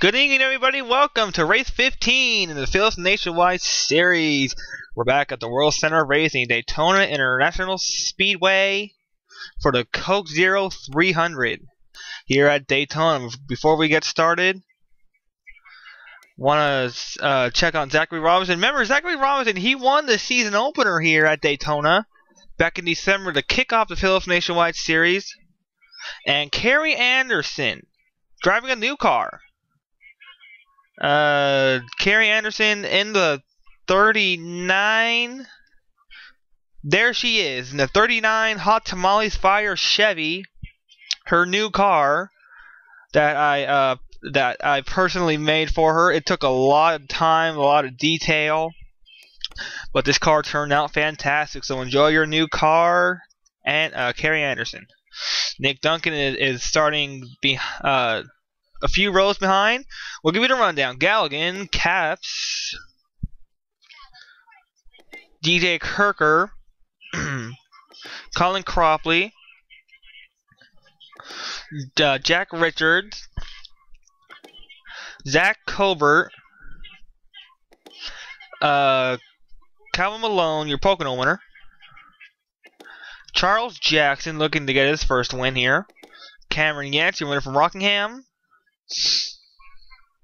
Good evening, everybody. Welcome to race 15 in the Phillips Nationwide Series. We're back at the World Center of Racing, Daytona International Speedway for the Coke Zero 300 here at Daytona. Before we get started, want to check on Zachary Robinson. Remember, Zachary Robinson, he won the season opener here at Daytona back in December to kick off the Phillips Nationwide Series. And Kerry Anderson, driving a new car. Kerry Anderson in the 39. There she is, in the 39 Hot Tamales Fire Chevy, her new car that I personally made for her. It took a lot of time, a lot of detail, but this car turned out fantastic. So enjoy your new car, and Kerry Anderson. Nick Duncan is starting a few rows behind. We'll give you the rundown. Galligan, Caps, DJ Kirker, Colin Cropley, Jack Richards, Zach Colbert, Calvin Malone, your Pocono winner, Charles Jackson looking to get his first win here, Cameron Yates, your winner from Rockingham,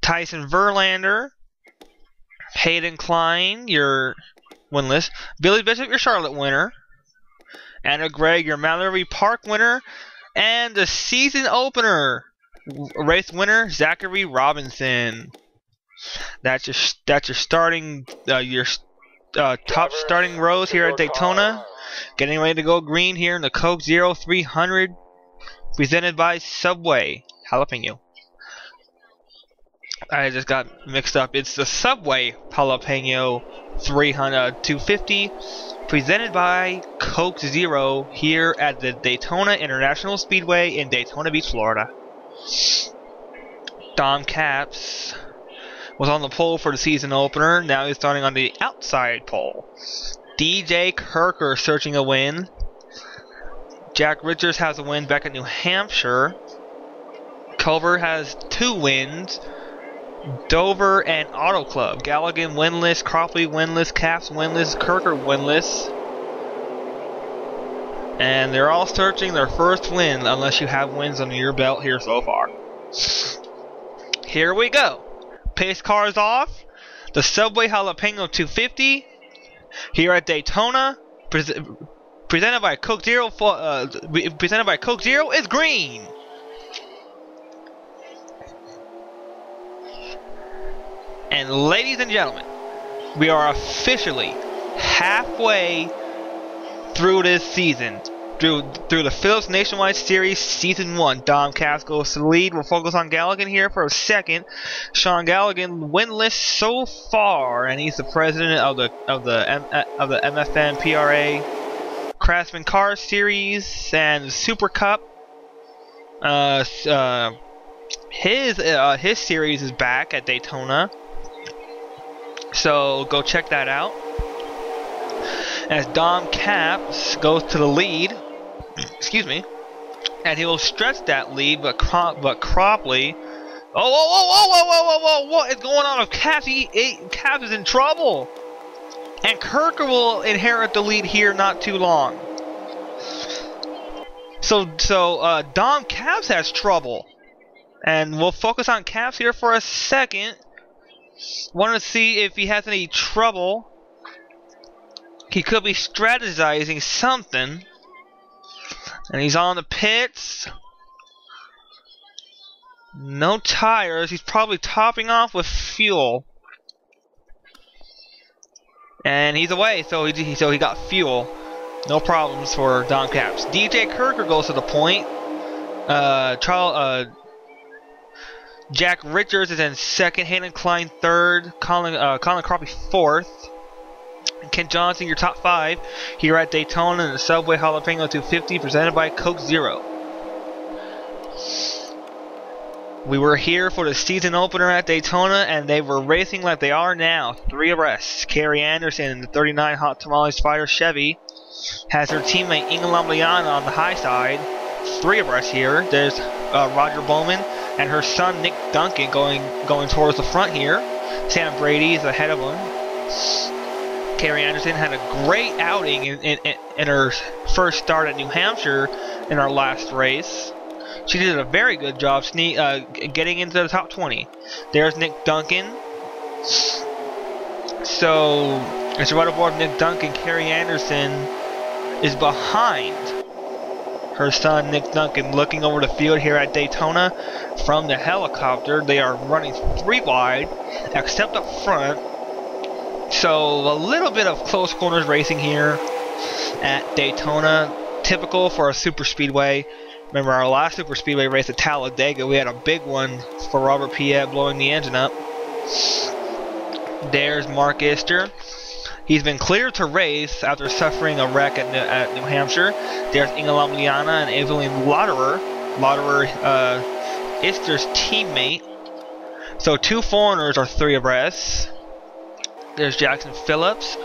Tyson Verlander, Hayden Klein, your winless, Billy Bishop, your Charlotte winner, Anna Gregg, your Mallory Park winner, and the season opener race winner, Zachary Robinson. That's your starting top starting rows here at Daytona. Getting ready to go green here in the Coke Zero 300, presented by Subway Jalapeno. I just got mixed up. It's the Subway Jalapeno 250, presented by Coke Zero here at the Daytona International Speedway in Daytona Beach, Florida. Dom Capps was on the pole for the season opener. Now he's starting on the outside pole. DJ Kirker searching a win. Jack Richards has a win back at New Hampshire. Culver has 2 wins. Dover and Auto Club. Galligan winless, Cropley winless, Caps winless, Kirker winless. And they're all searching their first win unless you have wins under your belt here so far. Here we go. Pace cars off. The Subway Jalapeno 250 here at Daytona. Presented by Coke Zero. Is green. And ladies and gentlemen, we are officially halfway through this season, through the Phillips Nationwide Series Season 1. Dom Capps goes to the lead. We'll focus on Galligan here for a second. Sean Galligan winless so far, and he's the president of the MFN PRA Craftsman Car Series and the Super Cup. His series is back at Daytona. So go check that out. As Dom Capps goes to the lead, excuse me, and he will stretch that lead, but Cropley, what is going on with Capps? Capps is in trouble, and Kirker will inherit the lead here not too long. So Dom Capps has trouble, and we'll focus on Capps here for a second. Want to see if he has any trouble. He could be strategizing something. And he's on the pits. No tires. He's probably topping off with fuel. And he's away, so he got fuel. No problems for Dom Capps. DJ Kirker goes to the point. Jack Richards is in second, Hayden Klein third, Colin Cropley fourth, and Ken Johnson your top 5 here at Daytona in the Subway Jalapeno 250 presented by Coke Zero. We were here for the season opener at Daytona, and they were racing like they are now, 3 abreast. Kerry Anderson in the 39 Hot Tamales Fire Chevy has her teammate Inga Lambliana on the high side. 3 abreast here. There's Roger Bowman, and her son Nick Duncan going towards the front here. Sam Brady is ahead of him. Carrie Anderson had a great outing in her first start at New Hampshire in our last race. She did a very good job getting into the top 20. There's Nick Duncan. So, as you're right aboard Nick Duncan, Carrie Anderson is behind her son Nick Duncan. Looking over the field here at Daytona from the helicopter, they are running 3 wide, except up front. So a little bit of close corners racing here at Daytona, typical for a super speedway. Remember our last super speedway race at Talladega, we had a big one for Robert Piet blowing the engine up. There's Mark Ister. He's been cleared to race after suffering a wreck at New Hampshire. There's Inge Lamliana and Evelyn Lauderer. Lauderer, Ister's teammate. So 2 foreigners are 3 abreast. There's Jackson Phillips,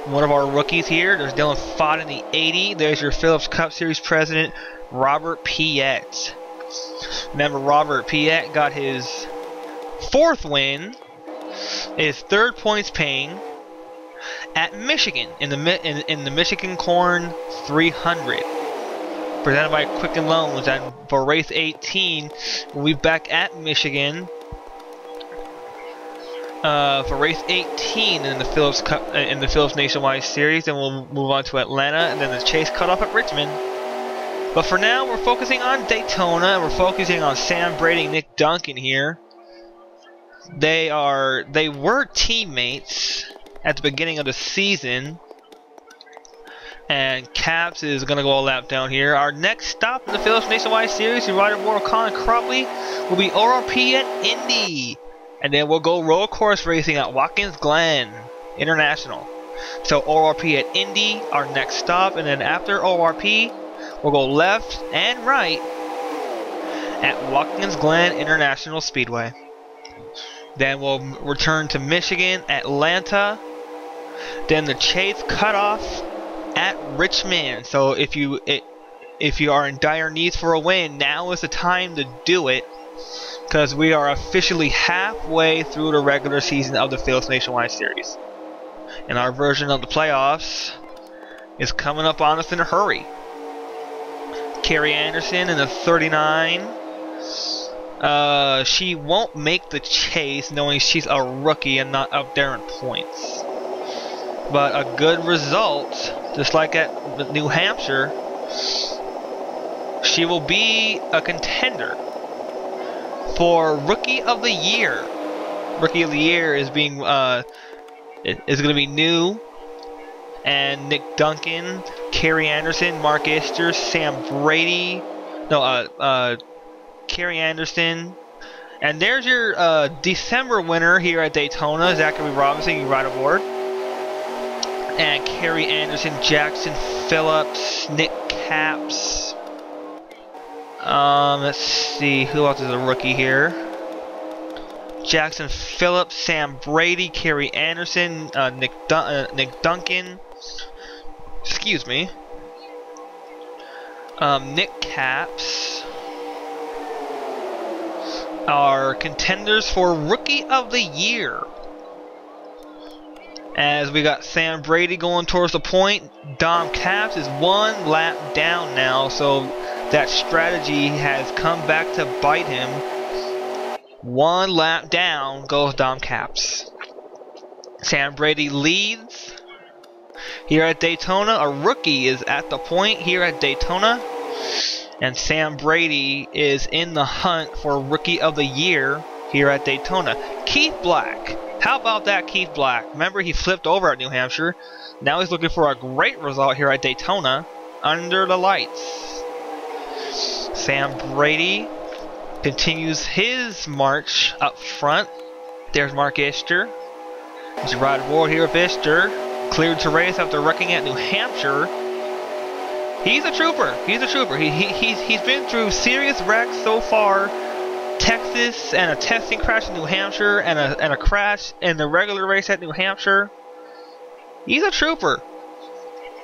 one of our rookies here. There's Dylan Fott in the 80. There's your Phillips Cup Series president, Robert Piet. Remember, Robert Piet got his 4th win, his 3rd points paying at Michigan in the Michigan Corn 300, presented by Quicken Loans. And for race 18, we'll be back at Michigan. For race 18 in the Phillips Cup, in the Phillips Nationwide Series, then we'll move on to Atlanta, and then the chase cut off at Richmond. But for now, we're focusing on Daytona, and we're focusing on Sam Brady and Nick Duncan here. They were teammates at the beginning of the season, and Caps is going to go a lap down here. Our next stop in the Phillips Nationwide Series, your rider aboard Colin Cropley, will be ORP at Indy. And then we'll go road course racing at Watkins Glen International. So ORP at Indy, our next stop. And then after ORP, we'll go left and right at Watkins Glen International Speedway. Then we'll return to Michigan, Atlanta. Then the chase cutoff at Richmond. So if you are in dire needs for a win, now is the time to do it, because we are officially halfway through the regular season of the Phillips Nationwide Series. And our version of the playoffs is coming up on us in a hurry. Carrie Anderson in the 39. She won't make the chase, knowing she's a rookie and not up there in points. But a good result, just like at New Hampshire, she will be a contender for Rookie of the Year. Rookie of the Year is going to be new, and Nick Duncan, Carrie Anderson, Mark Ister, Sam Brady, Carrie Anderson, and there's your December winner here at Daytona, Zachary Robinson. You ride aboard, and Carrie Anderson, Jackson Phillips, Nick Caps. Let's see, who else is a rookie here? Jackson Phillips, Sam Brady, Carrie Anderson, Nick Duncan. Excuse me. Nick Caps are contenders for Rookie of the Year. As we got Sam Brady going towards the point, Dom Caps is 1 lap down now, so that strategy has come back to bite him. 1 lap down goes Dom Caps. Sam Brady leads here at Daytona. A rookie is at the point here at Daytona, and Sam Brady is in the hunt for Rookie of the Year here at Daytona. Keith Black. How about that, Keith Black? Remember, he flipped over at New Hampshire. Now he's looking for a great result here at Daytona under the lights. Sam Brady continues his march up front. There's Mark Ister. He's right aboard here with Ister. Cleared to race after wrecking at New Hampshire. He's a trooper. He's a trooper. He's been through serious wrecks so far. Texas, and a testing crash in New Hampshire, and a crash in the regular race at New Hampshire. He's a trooper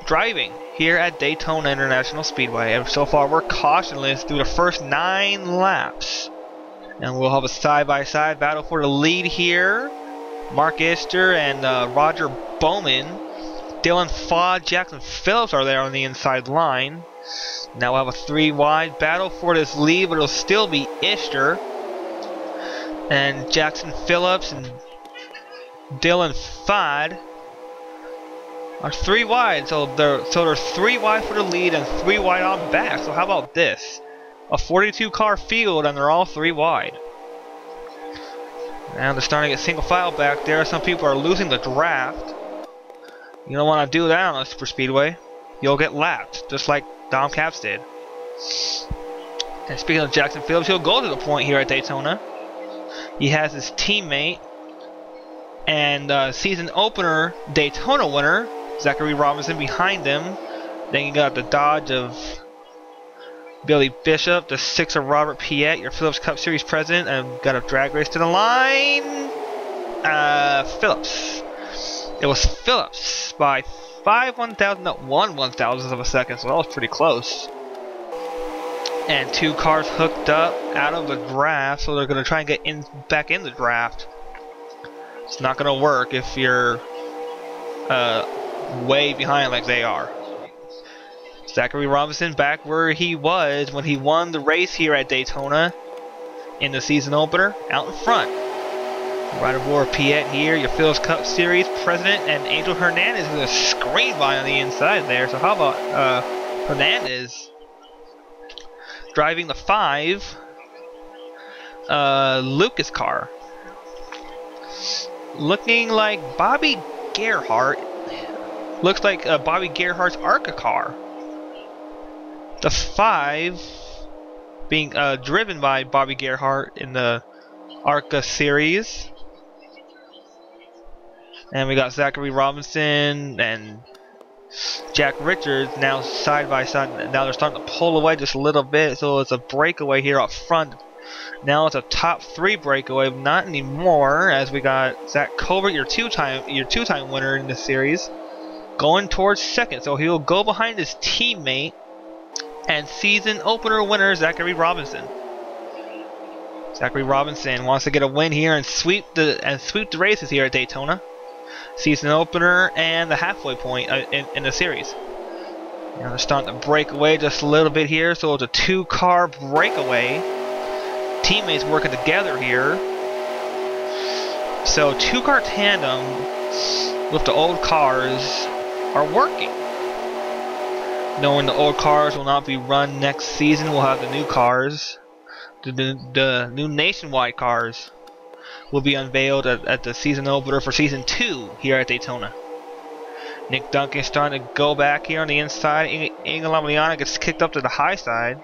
driving here at Daytona International Speedway, and so far we're cautionless through the first 9 laps. And we'll have a side-by-side battle for the lead here. Mark Ister and Roger Bowman. Dylan Fod, Jackson Phillips are there on the inside line. Now we'll have a 3-wide battle for this lead, but it'll still be Ister and Jackson Phillips and Dylan Fod are 3 wide. So there's 3 wide for the lead and 3 wide on back. So how about this? A 42 car field and they're all 3 wide. Now they're starting to get single file back there. Some people are losing the draft. You don't want to do that on a super speedway. You'll get lapped, just like Dom Capps did. And speaking of Jackson Phillips, he'll go to the point here at Daytona. He has his teammate and season opener Daytona winner Zachary Robinson behind him. Then you got the Dodge of Billy Bishop, the 6 of Robert Piet, your Phillips Cup Series president, and got a drag race to the line. Phillips. It was Phillips by 1/1000th of a second, so that was pretty close. And 2 cars hooked up out of the draft, so they're going to try and get back in the draft. It's not going to work if you're way behind like they are. Zachary Robinson back where he was when he won the race here at Daytona in the season opener, out in front. Right aboard Piet here, your Phillips Cup Series president, and Angel Hernandez with a screen by on the inside there. So how about Hernandez driving the 5 Lucas car. Looking like Bobby Gerhart. Looks like Bobby Gerhart's ARCA car. The 5 being driven by Bobby Gerhart in the ARCA series. And we got Zachary Robinson and Jack Richards now side by side. Now they're starting to pull away just a little bit, so it's a breakaway here up front. Now it's a top 3 breakaway, not anymore, as we got Zach Colbert, your two-time winner in this series, going towards second. So he'll go behind his teammate and season opener winner Zachary Robinson. Zachary Robinson wants to get a win here and sweep the races here at Daytona. Season opener and the halfway point in the series. Now they're starting to break away just a little bit here, so it's a 2-car breakaway. Teammates working together here. So 2-car tandem with the old cars are working. Knowing the old cars will not be run next season, we'll have the new cars. The new nationwide cars will be unveiled at the season opener for season 2 here at Daytona. Nick Duncan is starting to go back here on the inside. Inga Lamiliana gets kicked up to the high side.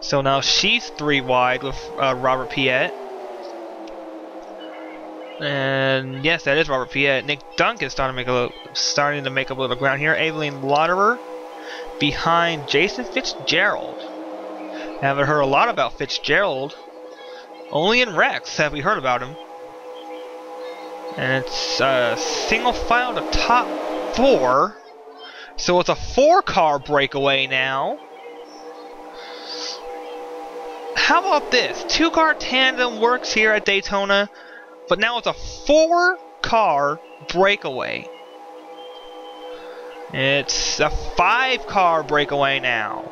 So now she's 3 wide with Robert Piet. And yes, that is Robert Piet. Nick Duncan starting to make up a little ground here. Evelyn Lauderer behind Jason Fitzgerald. Haven't heard a lot about Fitzgerald. Only in Rex have we heard about him. And it's single file to top 4. So it's a 4-car breakaway now. How about this? 2-car tandem works here at Daytona, but now it's a 4-car breakaway. It's a 5-car breakaway now.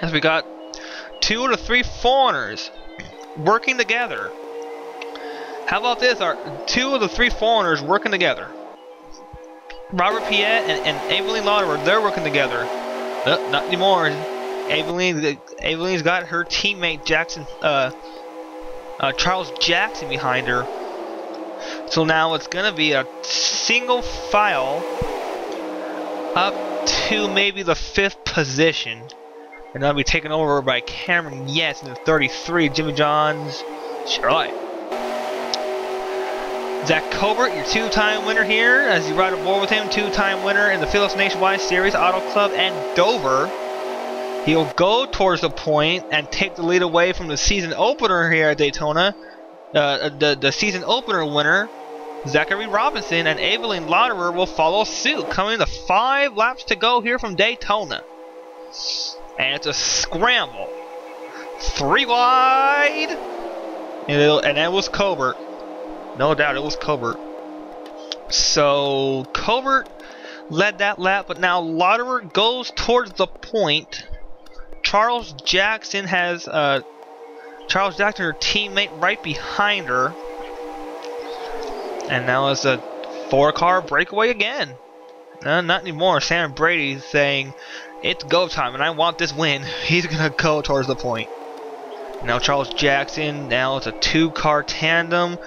As we got 2 of the 3 foreigners working together. How about this? Our 2 of the 3 foreigners working together. Robert Piet and Evelyn Lauderer, they're working together. Not anymore. Evelyn's got her teammate Charles Jackson behind her. So now it's gonna be a single file up to maybe the 5th position. And that'll be taken over by Cameron Yates in the 33, Jimmy John's Chevrolet. Zach Colbert, your 2-time winner here, as you ride aboard with him, 2-time winner in the Phillips Nationwide Series, Auto Club, and Dover. He'll go towards the point and take the lead away from the season opener here at Daytona. The season opener winner, Zachary Robinson, and Evelyn Lauderer will follow suit, coming to 5 laps to go here from Daytona. And it's a scramble 3 wide. And it was Colbert. No doubt it was Colbert. So Colbert led that lap, but now Lauderer goes towards the point. Charles Jackson, her teammate, right behind her. And now it's a 4-car breakaway again. No, not anymore. Sam Brady saying, it's go time and I want this win. He's going to go towards the point. Now Charles Jackson, now it's a 2-car tandem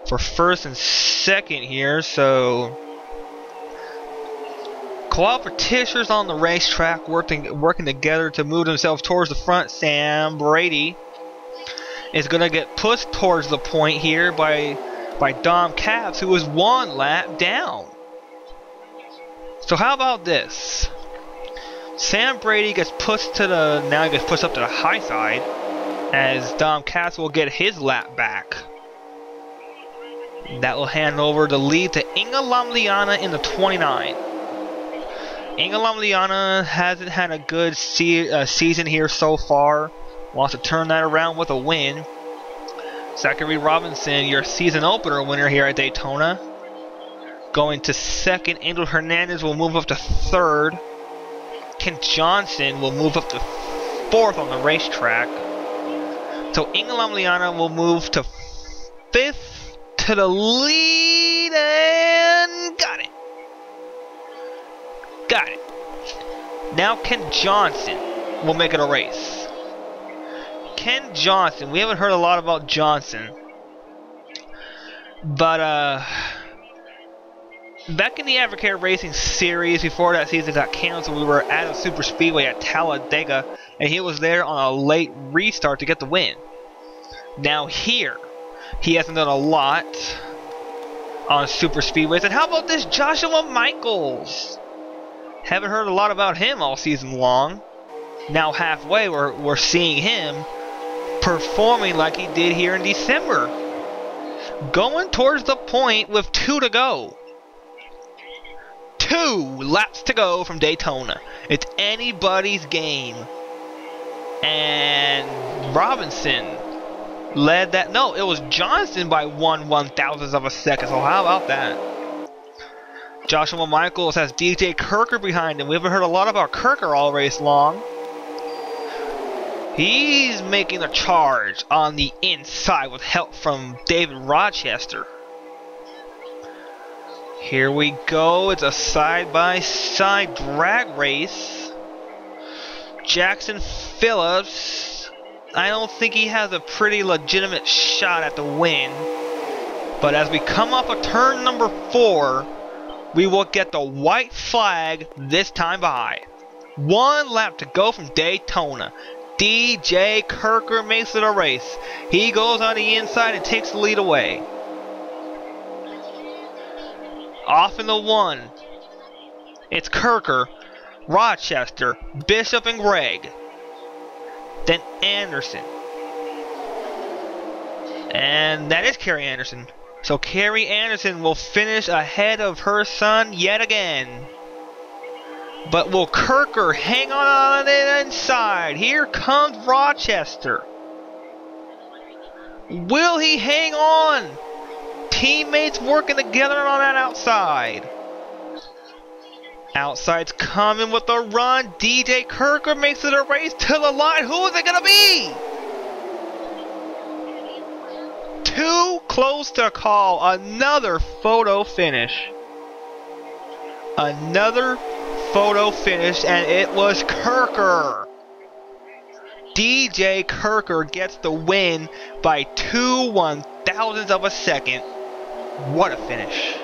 for first and second here. So cooperatives on the racetrack working together to move themselves towards the front. Sam Brady is going to get pushed towards the point here by Dom Capps, who is 1 lap down. So how about this? Sam Brady gets pushed to now he gets pushed up to the high side as Dom Capps will get his lap back. That will hand over the lead to Inge Lamliana in the 29. Inge Lamliana hasn't had a good season here so far. Wants to turn that around with a win. Zachary Robinson, your season opener winner here at Daytona. Going to second. Angel Hernandez will move up to third. Kent Johnson will move up to fourth on the racetrack. So Inge Lamliana will move to fifth to the lead and got it. Got it. Now Kent Johnson will make it a race. Ken Johnson, we haven't heard a lot about Johnson, but back in the Advocate Racing Series before that season got canceled, we were at a super speedway at Talladega, and he was there on a late restart to get the win. Now here, he hasn't done a lot on super speedways. And how about this Joshua Michaels? Haven't heard a lot about him all season long. Now halfway, we're seeing him performing like he did here in December. Going towards the point with 2 to go. 2 laps to go from Daytona. It's anybody's game. And Robinson led that. No, it was Johnson by 1/1000th of a second. So how about that? Joshua Michaels has DJ Kirker behind him. We haven't heard a lot about Kirker all race long. He's making the charge on the inside with help from David Rochester. Here we go. It's a side-by-side drag race. Jackson Phillips, I don't think he has a pretty legitimate shot at the win. But as we come up a turn number 4, we will get the white flag this time by. 1 lap to go from Daytona. DJ Kirker makes it a race. He goes on the inside and takes the lead away. Off in the 1. It's Kirker, Rochester, Bishop, and Gregg. Then Anderson. And that is Carrie Anderson. So Carrie Anderson will finish ahead of her son yet again. But will Kirker hang on the inside? Here comes Rochester. Will he hang on? Teammates working together on that outside. Outside's coming with a run. DJ Kirker makes it a race to the line. Who is it going to be? Too close to call. Another photo finish. Another photo finish, and it was Kirker. DJ Kirker gets the win by 2/1000th of a second. What a finish.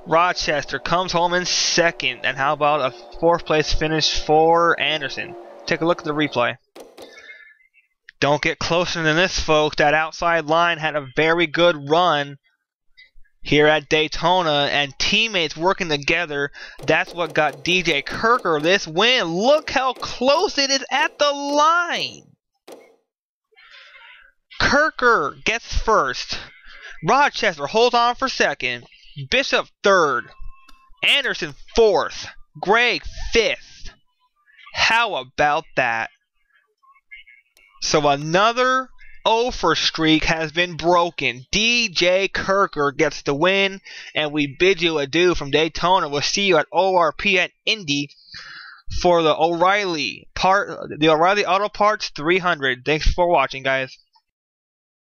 Rochester comes home in second, and how about a 4th place finish for Anderson? Take a look at the replay. Don't get closer than this, folks. That outside line had a very good run here at Daytona, and teammates working together. That's what got DJ Kirker this win. Look how close it is at the line. Kirker gets first. Rochester holds on for second. Bishop third. Anderson fourth. Gregg fifth. How about that? So another 0 for streak has been broken. DJ Kirker gets the win, and we bid you adieu from Daytona. We'll see you at ORP at Indy for the O'Reilly Auto Parts 300. Thanks for watching, guys.